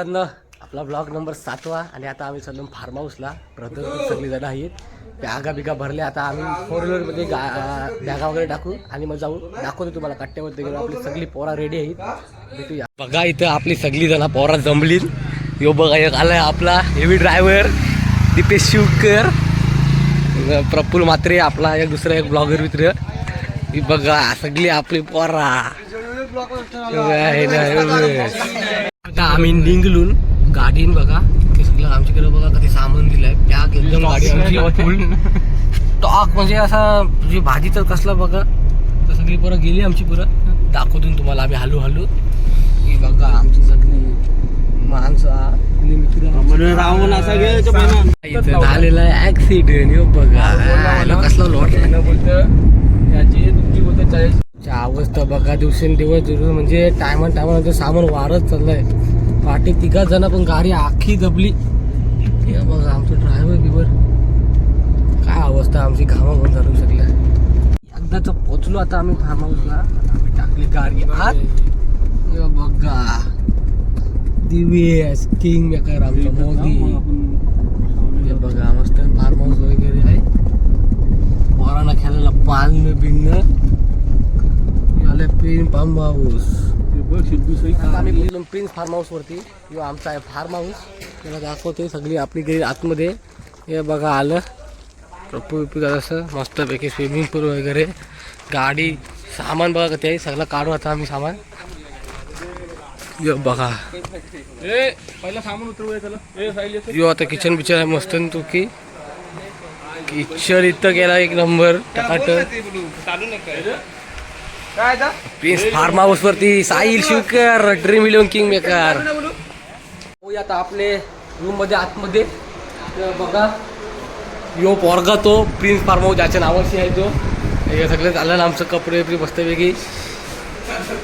मित्रांनो, आपला blog number 7वा आणि आता आम्ही चाललो फार्म हाऊसला. प्रथम सगळी जण आहेत, बॅगा बिगा भरल्या. आता आम्ही 4 व्हीलरमध्ये बॅगा वगैरे टाकू आणि मग जाऊ. दाखवतो तुम्हाला कट्ट्यावरती गेलो. आपली सगळी पोरा रेडी आहेत. भेटूया. बघा इथं आपली सगळी जण पोरा जमली. यो बघा एक आलाय आपला हेवी ड्रायव्हर दीपेश शिवकर, प्रफुल्ल म्हात्रे आपला एक दुसरा एक ब्लॉगर मित्र. ही बघा सगळी आपली पोरा. आता आम्ही निघलून गाडीन बघा ते सगळं आमच्याकडे बघा कधी सामान दिलंय. पॅक एकदम गाडी आमची फुल टॉक म्हणजे असा तुझी भाजी तर कसला बघा. तर सगळी पोरं गेली आमची पुरं. दाखवतून तुम्हाला आम्ही हलू हलू. ही बघा आमची सगळी माणसं मित्र झालेला आहे ऍक्सिडेंट. बघा कसला लॉट अवस्था बघा दिवसेंदिवस जरूर म्हणजे टायमानंतर सामान वारच चाललंय. पाठी 3 जण पण गाडी आखी दबली. हे बघा आमचं ड्रायव्हर बिवर काय अवस्था आमची घामाघूम झालू शकल्या. एकदाच पोचलो आता आम्ही फार्म हाऊसला. आम्ही टाकली गाडी आत. हे बघा दिव्यस किंग मेकर आमचा मोदी. हे बघा मस्त फार्म हाऊस वगैरे आहे. पोरांना खेळायला पाळणं बिणणं. Prince Farm House. आम्ही प्रिन्स फार्म हाऊस वरती. किंवा आमचा आहे फार्म हाऊस. त्याला दाखवते सगळी आपली घरी आतमध्ये. हे बघा आलं प्रफुल्ल असं मस्तपैकी स्विमिंग पूल वगैरे. गाडी सामान बघा ते सगळं काढू आता आम्ही सामान. बघा पहिला सामान उतरवूया. यो आता किचन बिचन आहे मस्त तू की किचन इथं गेला एक नंबर टकाटक. प्रिन्स फार्म हाऊस वरती Sahil Shivkar dream 11 king maker. आता आपले रूम मध्ये आतमध्ये बघा यो पोरगा तो प्रिन्स फार्म हाऊस ज्याच्या नावाशी आहे तो. हे सगळं झालं ना आमचं कपडे वगैरे मस्तपैकी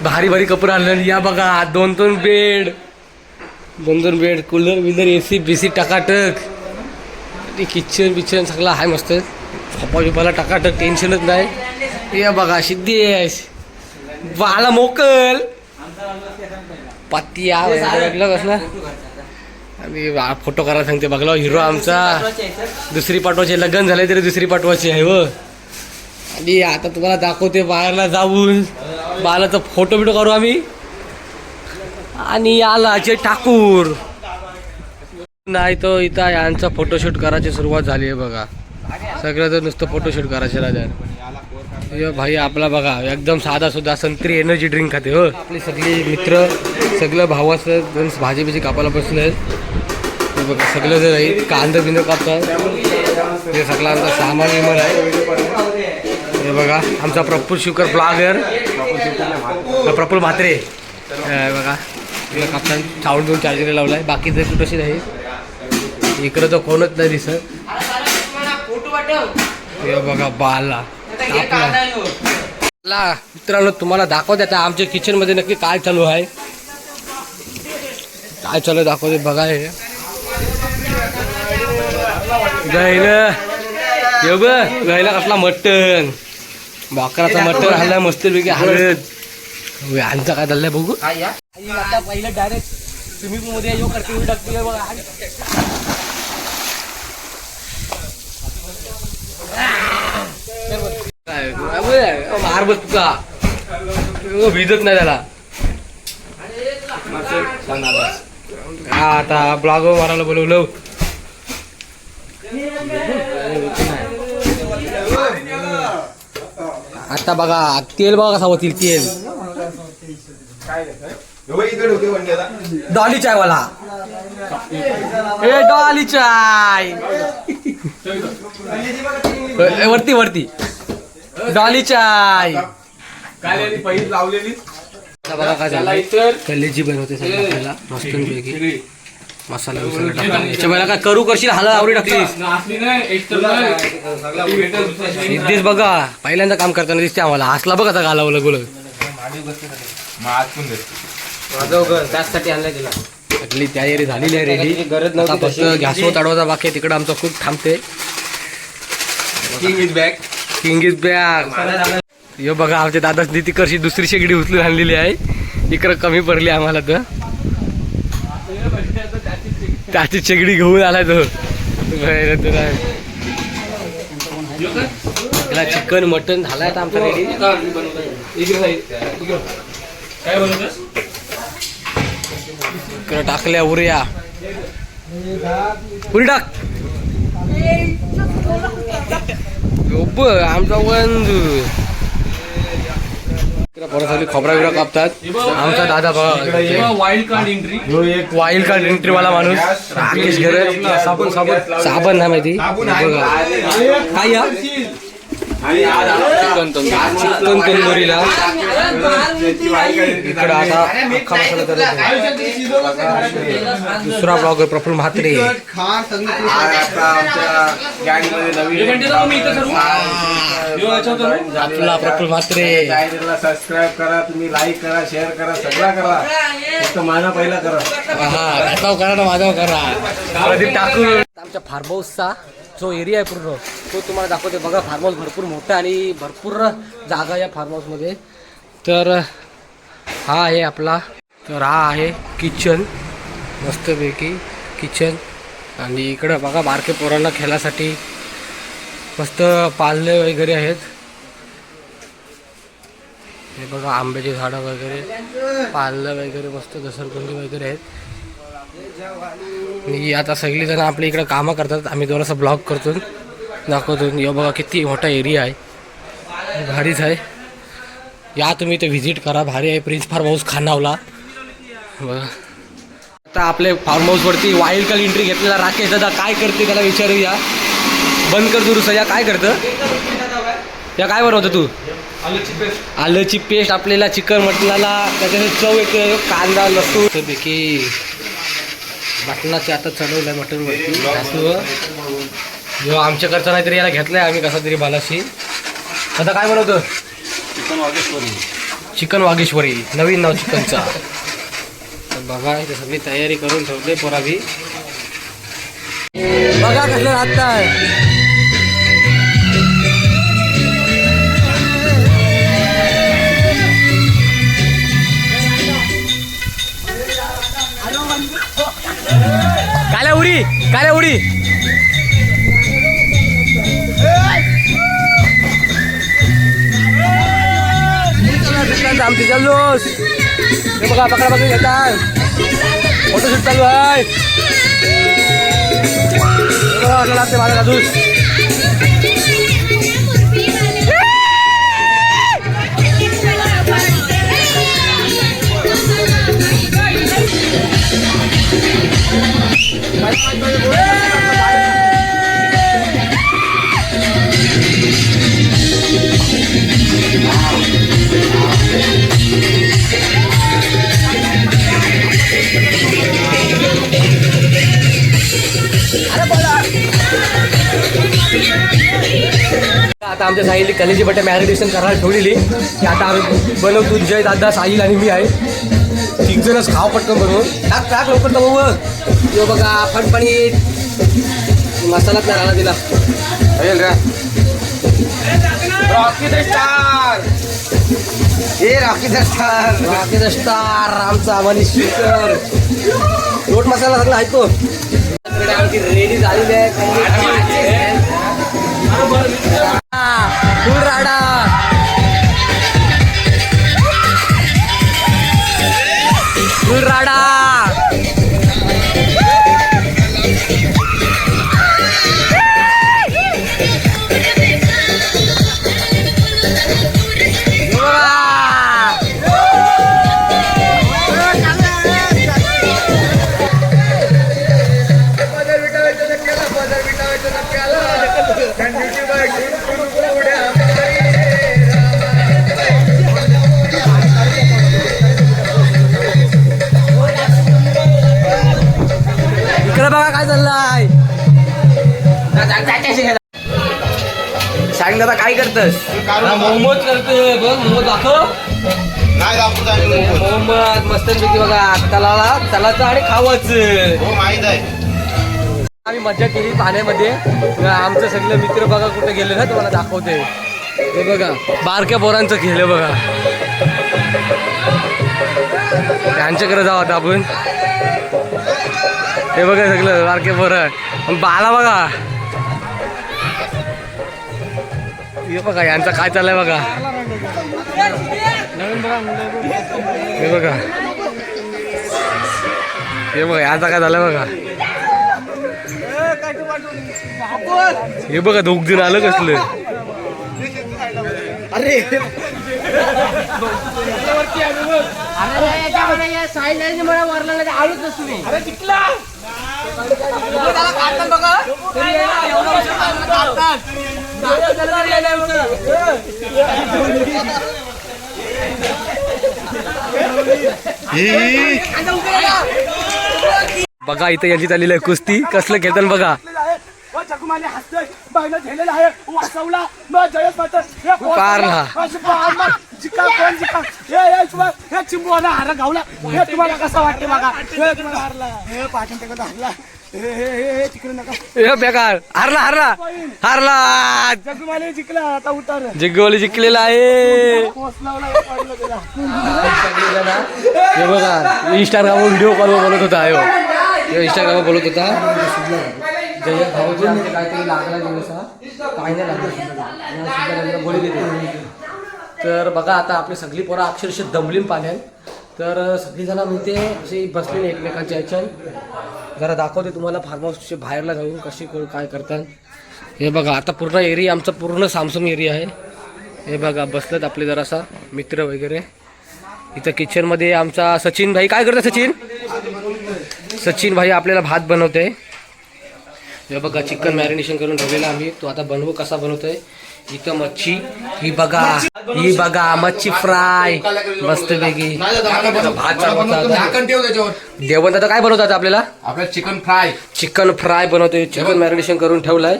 भारी भारी कपडे आणले. या बघा 2 bed 2 bed cooler wheeler AC BC टकाटक. किचन बिचन सगळं आहे मस्त. झोपा बिपाला टकाटक टेन्शनच नाही. हे बघा सिद्धेश बाला मोकल पत्तिया वेगळं कसला. आणि फोटो करायला सांगते बघला हिरो आमचा. दुसरी पाठवायची लग्न झाले तरी दुसरी पाठवायची आहे व. आणि आता तुम्हाला दाखवते बाहेरला जाऊन बालाचा फोटो बिटो करू आम्ही. आणि आला अजय ठाकूर नाही तो इथं यांचा फोटोशूट करायची सुरुवात झाली आहे बघा. सगळं जर नुसतं फोटोशूट करायचे राजा. हे भाई आपला बघा एकदम साधा सुद्धा संत्री एनर्जी ड्रिंक खाते हो. आपली सगळी मित्र सगळं भावाचं भाजी बिजी कापायला बसले बघा. सगळं जर आहे कांदा बिंद कापतात. हे सगळं आमचा सामान विमान आहे. हे बघा आमचा प्रफुल्ल शिवकर ब्लॉगर प्रफुल्ल म्हात्रे बघा कापताना साऊंड देऊन चार्जिंगला लावला आहे. बाकी जर कुठं आहे इकडं तर कोणच नाही दिसत. हे बघा बाला मित्रांनो तुम्हाला दाखवते आता आमच्या किचन मध्ये नक्की काय चालू आहे. काय चालू दाखवते बघा. हे गायला कसला मटण भाकराचा मटण हल्लाय मस्तपैकी हळद यांचा काय चाललंय बघू. आता पहिलं डायरेक्ट स्विमिंग पूल मध्ये येऊ करते टाकते बघा. मार बस तुका भिजत नाही त्याला. आता ब्लॉग मारायला बोलवलं. आता बघा तेल बघा कसा होतील तेल. डॉली चाय वाला डॉली चाय वरती वरती डॉली चाय पहिली लावलेली. बघा काय झालं कलेजी बनवते सगळ्याला मस्तपैकी मसाला बिसाला टाकला. याच्या वेळेला काय करू करशील हाला आवडी टाकलीस. सिद्धेश बघा पहिल्यांदा काम करताना दिसते आम्हाला. हसला बघ आता घालावलं गुल त्याचसाठी आणलाय तिला. सगळी तयारी झालेली आहे रेडी. गरज नव्हती फक्त गॅसवर चढवायचा बाकी आहे. तिकडं आमचा खूप थांबते. King is back. हे बघा आमच्या दादा तिकडची दुसरी शेगडी उचलून आणलेली आहे. इकडं कमी पडली आम्हाला तर. त्याची शेगडी घेऊन आला तो बरं, तुला चिकन मटन झालाय आता आमचा रेडी. काय बनवतोस? इकडं टाकल्या उर्या पुरी टाक. आमचा वंदू परत खोबरा बिबरा कापतात. आमचा दादा बघा wild card entry. Wild card entry वाला माणूस राकेश घरे. साबण साबण नाही माहिती बघा काय या चिकन तंदुरीला इकडं आता अख्खा मसाला करत. दुसरा ब्लॉगर प्रफुल्ल म्हात्रे. आपला प्रफुल्ल म्हात्रे. सबस्क्राईब करा, तुम्ही लाईक करा, शेअर करा, सगळा करा. फक्त माझा पहिला करा. हा घाताव करा ना माझा करा. प्रदीप ठाकूर. आमच्या फार्म हाऊसचा जो एरिया आहे पूर्ण तो तुम्हाला दाखवते बघा. फार्म हाऊस भरपूर मोठा आणि भरपूर जागा या फार्म हाऊसमध्ये. तर हा आहे आपला. तर हा आहे किचन मस्तपैकी किचन. आणि इकडं बघा बारके पोरांना खेळासाठी मस्त पाल्ले वगैरे आहेत. हे बघा आंब्याची झाडं वगैरे पाल्लं वगैरे मस्त घसरगुंडी वगैरे आहेत. आणि आता सगळी जण आपल्या इकडं कामं करतात. आम्ही थोडासा ब्लॉग करतो दाखवतो. हे बघा किती मोठा एरिया आहे भारीच आहे. या तुम्ही इथे व्हिजिट करा भारी आहे. प्रिन्स फार्म हाऊस खानावला बघा. आता आपले फार्म हाऊसवरती वाईल्ड कार्ड एंट्री घेतलेला राकेश दादा काय करते त्याला विचारूया. बंद कर दुरुस्त. या काय करतं या काय बनवतं तू. आलूची पेस्ट आपल्याला चिकन मटणाला त्याच्यात चव येते. कांदा लसूण पैकी मटणाचे आता चढवलं आहे मटणवरती जेव्हा आमच्याकडचं नाहीतरी याला घेतलंय आम्ही कसा तरी बालाशी. आता काय बनवतं चिकन वागेश्वरी नवीन नाव चिकनचा. तर बघा इथे सगळी तयारी करून ठेवते पोरावी. बघा कसलं राहत काल्या उडी काल्या उडी. आमची चाललोस हे बघा पकडा पकडून घेतात. फोटोशूट चालू आहे. लागते माझा काजूस. आता आमच्या साईली कलेजी बट्ट्या मॅरिनेशन करायला ठेवलेली की आता आम्ही बनवतो. जय दादा साहिल आणि मी आहे तीन जणच खाव पटकन बनवून टाक टाक लवकर तर बघ. यो बघा फणफणीत मसालाच नाही राहिला दिला. Rocky the star. हे Rocky the star. Rocky the star आमचा मनीष शेखर. रोट मसाला सगळं ऐकतो. आमची रेडी झालेली आहे. फुल राडा फुल राडा. इकडे बघा काय चाललंय. सांग दादा काय करतस. मोहम्मद करतोय बघ. मोहम्मद दाखव. मोहम्मद मस्तपैकी बघा तलाला तलाचं आणि खावाचं माहित आहे. आम्ही मज्जा केली पाण्यामध्ये. आमचं सगळे मित्र बघा कुठे गेले ना तुम्हाला दाखवते. हे बघा बारक्या पोरांचं खेळ बघा. त्यांच्याकडे जाऊ आता आपण. हे बघा सगळं बारके पोरं बाला बघा. हे बघा यांचा काय चाललंय बघा. हे बघा हे बघा यांचा काय झालंय बघा. हे बघा दोघ दिन आलं कसलं. अरे बघा इथं यांची चाललेली आहे कुस्ती. कसलं खेळतात बघा. तुम्हाला कसं वाटते बघा. बेकार हारला हारला हारला. जगमाले जिंकला आता उतर. जिग्गोली जिंकलेला आहे. हे बघा इंस्टाग्रामवर व्हिडिओ कॉलवर बोलत होता. इंस्टाग्रामवर बोलत होता. जयंत भाऊजी काहीतरी लागला दिवसा काही नाही लागला गोळी देते. तर बघा आता आपली सगळी पोरं अक्षरशः दमलीन पाण्यात. तर सगळी जण म्हणते असे बसलेले एकमेकांच्या ह्याच्यात. जरा दाखवते तुम्हाला फार्म हाऊसचे बाहेरला जाऊन कशी काय करतात. हे बघा आता पूर्ण एरिया आमचा पूर्ण सॅमसंग एरिया आहे. हे बघा बसलेत आपले जरासा मित्र वगैरे. इथं किचनमध्ये आमचा सचिन भाई काय करतात. सचिन भाई आपल्याला भात बनवते. हे बघा चिकन मॅरिनेशन करून ठेवलेला आम्ही. तो आता बनवू कसा बनवतोय. इथं मच्छी ही बघा मच्छी फ्राय मस्त वेगळी. भात देवण आता काय बनवतात आपल्याला. चिकन फ्राय बनवतोय. चिकन मॅरिनेशन करून ठेवलाय.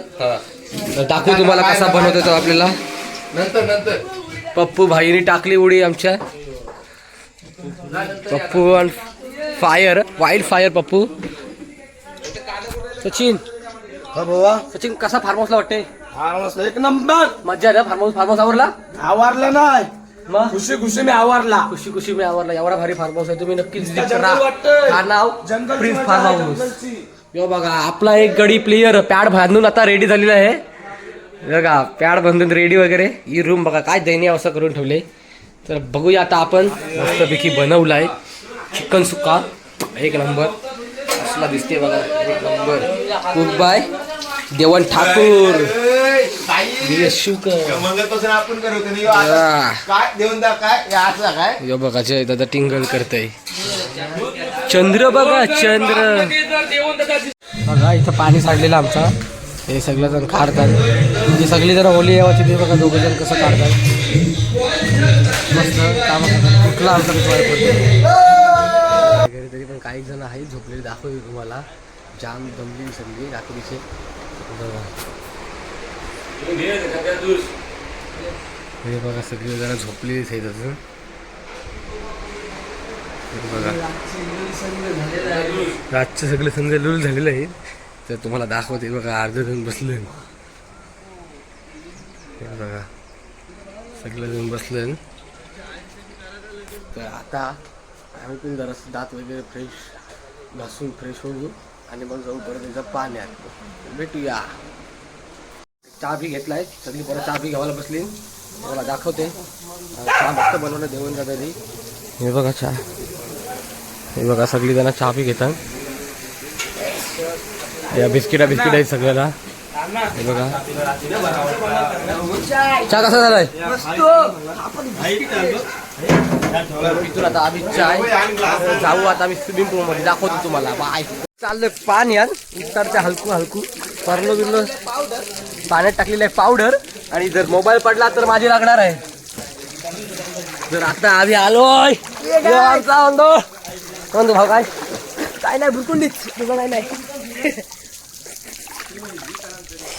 दाखवू तुम्हाला कसा बनवतोय तो आपल्याला. नंतर पप्पू भाईनी टाकली उडी आमच्या. Pappu on fire wild fire Pappu. Sachin Sachin कसा फार्म हाऊसला वाटते. एक नंबर मजा आहे. फार्म हाऊस आवरला. आवारला नाही मग खुशी खुशी मी आवारला. खुशी मी आवरला. एवढा भारी फार्म हाऊस आहे. तुम्ही नक्कीच विजिट करा. हा नाव प्रिन्स फार्म हाऊस. यो बघा आपला एक गडी प्लेयर पॅड बांधून आता रेडी झालेला आहे. बघा पॅड बांधून रेडी वगैरे. ही रूम बघा काय दयनीय अवस्था करून ठेवले. तर बघूया आता आपण मस्तपैकी बनवलाय चिकन सुक्का एक नंबर. असला दिसते बघा एक नंबर. Cook by Devan Thakur. यो बघा जय दादा टिंगल करतय. चंद्र बघा चंद्र बघा. इथं पाणी साडलेलं आमचा. हे सगळं जण काढतात. म्हणजे सगळी जण होली यावाची ते बघा दोघं जण कसं काढतात. मस्त काम कुठला आमचा वगैरे. तरी पण काही जण आहेत झोपलेले. दाखवू तुम्हाला. जाम दमली सगळी रात्रीचे. हे बघा सगळे जण झोपलेलीच आहेत अजून. बघा रातचे सगळे संध्या लूल झालेले आहेत. तर तुम्हाला दाखवते बघा अर्ध जण बसले. बघा सगळे जण बसले. तर आता आम्ही पण जरा दात वगैरे फ्रेश घासून फ्रेश होऊ आणि मग जाऊ परत त्याच्या पाण्यात. भेटूया. चहा बी घेतलाय. सगळी परत चहा बी घ्यायला बसली. मला दाखवते चहा मस्त बनवलं देवून दादानी. हे बघा चहा. हे बघा सगळी जण चहा बी घेतात. या बिस्किट आहेत सगळ्याला. हे बघा चहा कसा झालाय. इथून आता आम्ही चाय जाऊ. आता आम्ही स्विमिंग पूल मध्ये दाखवतो तुम्हाला. बाय. चाललंय पाण्यात इफ्तारच्या हलकू परलो बिरलो पाण्यात टाकलेलं आहे पावडर. आणि जर मोबाईल पडला तर माझी लागणार आहे. जर आता आम्ही आलोय म्हणतो भाऊ काय नाही बुरकुंडीच तुझं नाही.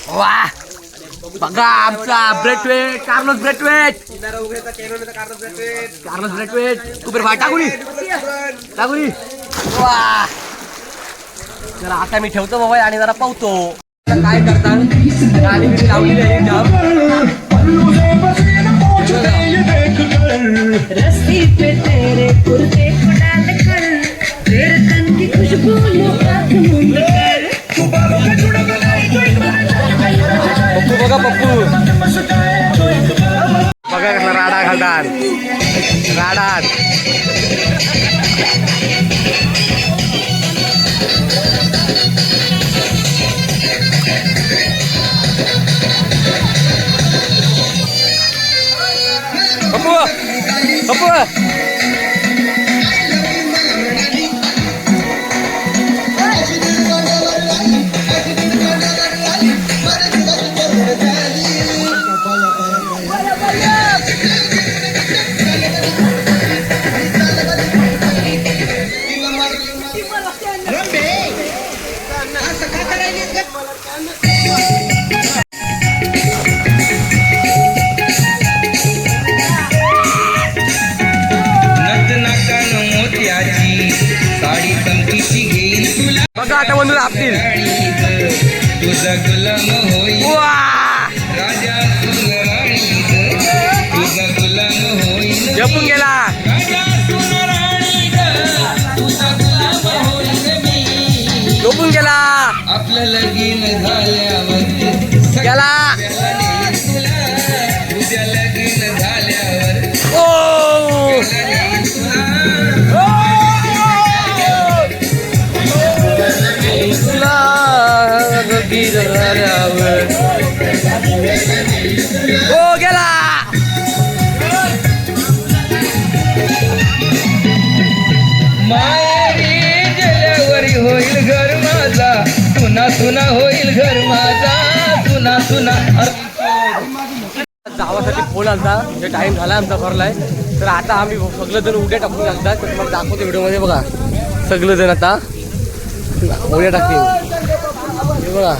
वा बघा आमचा ब्रेटवेट कार्लोस ब्रेटवेट कुपेर भाई टाकुरी. वा जरा आता मी ठेवतो बाबा आणि जरा पावतो काय करतात. गाडी बिडी लावलेली आहे जाम. रस्सी पे तेरे कुर्ते को डाल कर तेरे तन की पप्पू बघा पप्पू बघा कसला राडा घालतात राडात. पप्पू पप्पू साडी चमकीची घेईन तुला बघा आता बंधू आपतील तुझा गुलाम होईल राजा सुंदराणी तुझा गुलाम होईल जपून गेला राजा सुंदराणी तुझा गुलाम होईल मी झोपून गेला आपलं लगीन झाल्यावर गेला उद्या लगीन झाल्यावर ओ हो गेला मायरी गेल्यावरी होईल घर माझा तुना तुना होईल घर माझा तुना तुना जावासाठी फोन आलता जे टाइम झाला आमचा भरलाय तर आता आम्ही सगळं जण उड्या टाकून टाकतात तर तुम्हाला दाखवतो व्हिडिओमध्ये बघा सगळं जण आता उड्या टाकतील हे बघा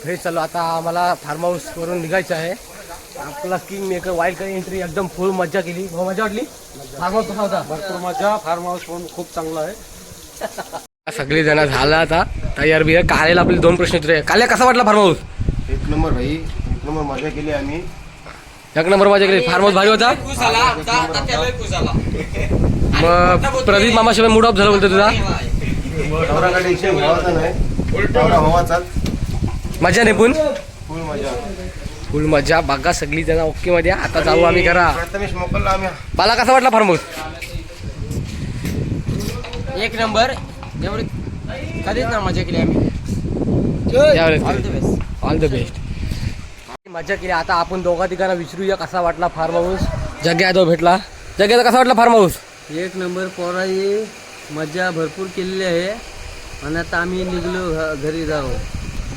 फ्रेश चालू आता आम्हाला फार्म हाऊस वरून निघायचं आहे आपला king maker wild card entry एकदम फुल मजा केली मजा वाटली फार्म हाऊस कसा होता भरपूर मजा. फार्म हाऊस पण खूप चांगला आहे. सगळी जण झाला आता तयार बी आहे कालेला आपले 2 प्रश्न उत्तर आहे काल्या कसा वाटला फार्म हाऊस एक नंबर भाई एक नंबर मजा केली आम्ही. एक नंबर मजा केली फार्म हाऊस भारी होता मग प्रदीप मामाशिवाय मूड ऑफ झाला बोलतो तुझा नवराकडे विषय भावाचा नाही नवरा भावाचाच. मजा नाही पण फुल मजा. फुल मजा बघा सगळी जण ओके मध्ये आता जाऊ आम्ही करा प्रथमेश मोकलला आम्ही. मला कसा वाटला फार्म हाऊस एक नंबर एवढी कधीच ना मजा केली आम्ही ऑल द बेस्ट मजा केली आता आपण दोघा तिघांना विचारूया कसा वाटला फार्म हाऊस जग्या यादव भेटला जग्याचा कसा वाटला फार्म हाऊस एक नंबर पोराई मजा भरपूर केलेली आहे आणि आता आम्ही निघलो घरी जाऊ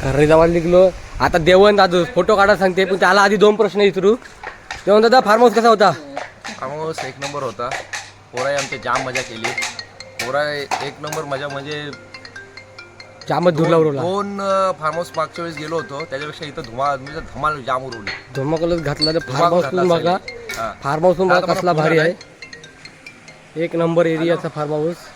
घरी जावायला निघलो आता देवण दादू फोटो काढा सांगते पण त्याला आधी 2 प्रश्न विचारू देवण दादा फार्म हाऊस कसा होता फार्म हाऊस एक नंबर होता. पोराही आमची जाम मजा केली. पोरा एक नंबर मजा म्हणजे जामच धुरला उरवला 2 फार्म हाऊस मागच्या वेळेस गेलो होतो त्याच्यापेक्षा इथं धमाल जाम उरवली. धर्मकलच घातला तर फार्म हाऊस पण बघा हा. फार्म हाऊस पण बघा आता कसला मला भारी पुन्हा आहे एक नंबर एरियाचा फार्म हाऊस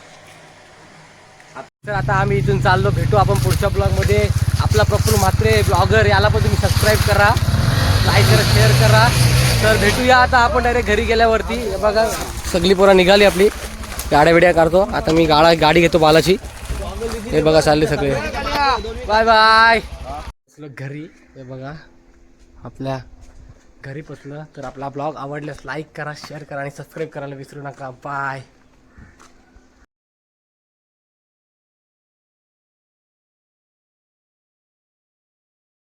तर आता आम्ही इथून चाललो भेटू आपण पुढच्या ब्लॉगमध्ये आपला प्रफुल्ल म्हात्रे ब्लॉगर याला पण तुम्ही सबस्क्राईब करा लाईक करा शेअर करा तर भेटूया आता आपण डायरेक्ट घरी गेल्यावरती हे बघा सगळी पोरं निघाली आपली गाड्या बिड्या काढतो आता मी गाडी घेतो बालाची हे बघा चालले सगळे बाय बाय घरी हे बघा आपल्या घरी पोचलं तर आपला ब्लॉग आवडल्यास लाईक करा शेअर करा आणि सबस्क्राईब करायला विसरू नका बाय.